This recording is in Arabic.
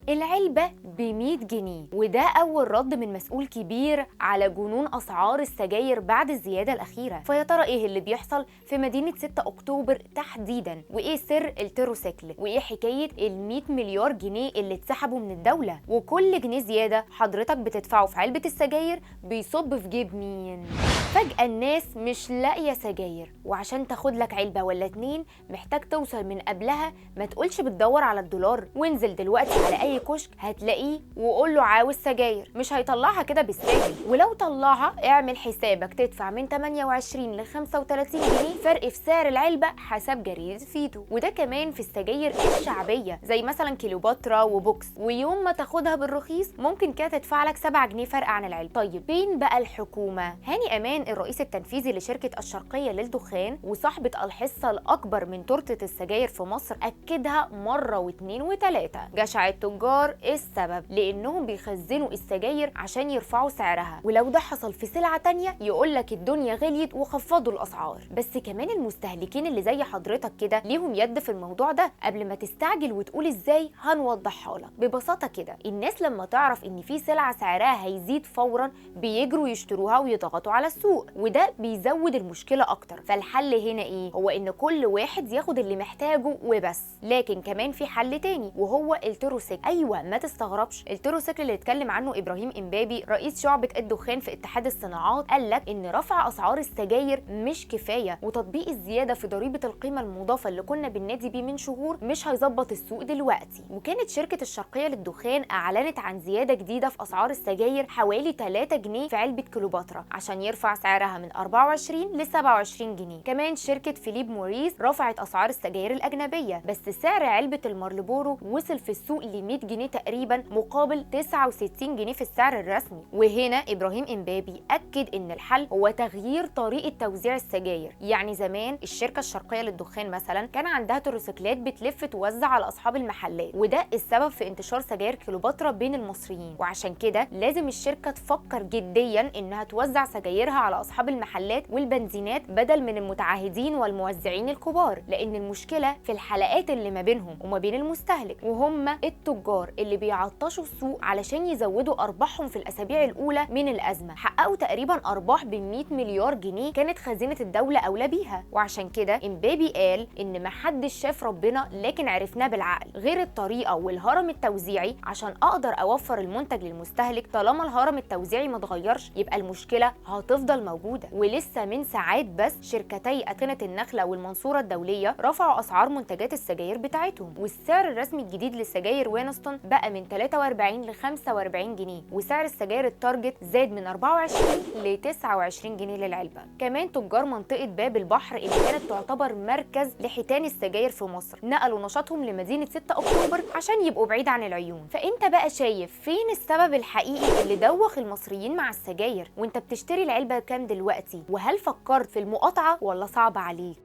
العلبة ب100 جنيه، وده أول رد من مسؤول كبير على جنون أسعار السجاير بعد الزيادة الأخيرة. فيا ترى إيه اللي بيحصل في مدينة 6 أكتوبر تحديداً؟ وإيه سر التيروسيكل؟ وإيه حكاية ال100 مليار جنيه اللي اتسحبوا من الدولة؟ وكل جنيه زيادة حضرتك بتدفعه في علبة السجاير بيصب في جيب مين؟ فجأة الناس مش لاقية سجاير، وعشان تاخد لك علبة ولا 2 محتاج توصل من قبلها. ما تقولش بتدور على الدولار، وانزل دلوقتي على أي كشك هتلاقيه وقول له عاوز سجاير. مش هيطلعها كده بالساهل، ولو طلعها اعمل حسابك تدفع من 28 ل 35 جنيه فرق في سعر العلبة حسب جريدة فيتو. وده كمان في السجاير الشعبية زي مثلا كيلوباترا وبوكس، ويوم ما تاخدها بالرخيص ممكن كده تدفع لك 7 جنيه فرق عن العلبة. طيب فين بقى الحكومة؟ هاني أمان الرئيس التنفيذي لشركة الشرقية للدخان وصاحبة الحصة الأكبر من تورتة السجاير في مصر أكدها مرة واثنين وثلاثة. جشع التجار السبب، لأنهم بيخزنوا السجاير عشان يرفعوا سعرها، ولو ده حصل في سلعة تانية يقولك الدنيا غليت وخفضوا الأسعار. بس كمان المستهلكين اللي زي حضرتك كده ليهم يد في الموضوع ده. قبل ما تستعجل وتقول ازاي هنوضحها لك ببساطة كده. الناس لما تعرف ان في سلعة سعرها هيزيد فورا بيجروا يشتروها ويضغطوا على السوق، وده بيزود المشكلة اكتر. فالحل هنا ايه؟ هو ان كل واحد ياخد اللي محتاجه وبس. لكن كمان في حل تاني وهو التيروسيكل. ايوه ما تستغربش، التيروسيكل اللي اتكلم عنه ابراهيم امبابي رئيس شعبة الدخان في اتحاد الصناعات قال لك ان رفع اسعار السجاير مش كفاية، وتطبيق الزيادة في ضريبة القيمة المضافة اللي كنا بننادي بيه من شهور مش هيظبط السوق دلوقتي. وكانت شركة الشرقية للدخان اعلنت عن زيادة جديدة في اسعار السجاير حوالي 3 جنيه في علبة كيلوباترا عشان يرفع سعرها من 24 ل 27 جنيه. كمان شركة فيليب موريس رفعت اسعار السجاير الاجنبية، بس سعر علبة المارلبورو وصل في السوق ل 100 جنيه تقريبا مقابل 69 جنيه في السعر الرسمي. وهنا ابراهيم امبابي اكد ان الحل هو تغيير طريقة توزيع السجاير. يعني زمان الشركة الشرقية للدخان مثلا كان عندها تروسيكلات بتلف توزع على اصحاب المحلات، وده السبب في انتشار سجاير كيلوباترا بين المصريين. وعشان كده لازم الشركة تفكر جديا انها توزع سجايرها على اصحاب المحلات والبنزينات بدل من المتعهدين والموزعين الكبار، لان المشكلة في الحلقات اللي ما بينهم وما بين المستهلك، وهم التجار اللي بيعطشوا السوق علشان يزودوا ارباحهم في الاسابيع الاولى من الازمة. حققوا تقريبا ارباح ب100 مليار جنيه كانت خزينة الدولة اولى بيها. وعشان كده امبابي قال ان محدش شاف ربنا لكن عرفناه بالعقل، غير الطريقة والهرم التوزيعي. عشان اقدر اوفر المنتج للمستهلك طالما الهرم التوزيعي ما اتغيرش يبقى المشكلة هتفضل موجودة. ولسه من ساعات بس شركتي أتنة النخلة والمنصورة الدولية رفعوا اسعار منتجات السجاير بتاعتهم، والسعر الرسمي الجديد للسجاير وينستون بقى من 43 ل 45 جنيه، وسعر السجاير التارجت زاد من 24 ل 29 جنيه للعلبة. كمان تجار منطقة باب البحر اللي كانت تعتبر مركز لحيتان السجاير في مصر نقلوا نشاطهم لمدينة 6 أكتوبر عشان يبقوا بعيد عن العيون. فانت بقى شايف فين السبب الحقيقي اللي دوخ المصريين مع السجاير؟ وانت بتشتري العلبة كام دلوقتي؟ وهل فكرت في المقاطعة ولا صعب عليك؟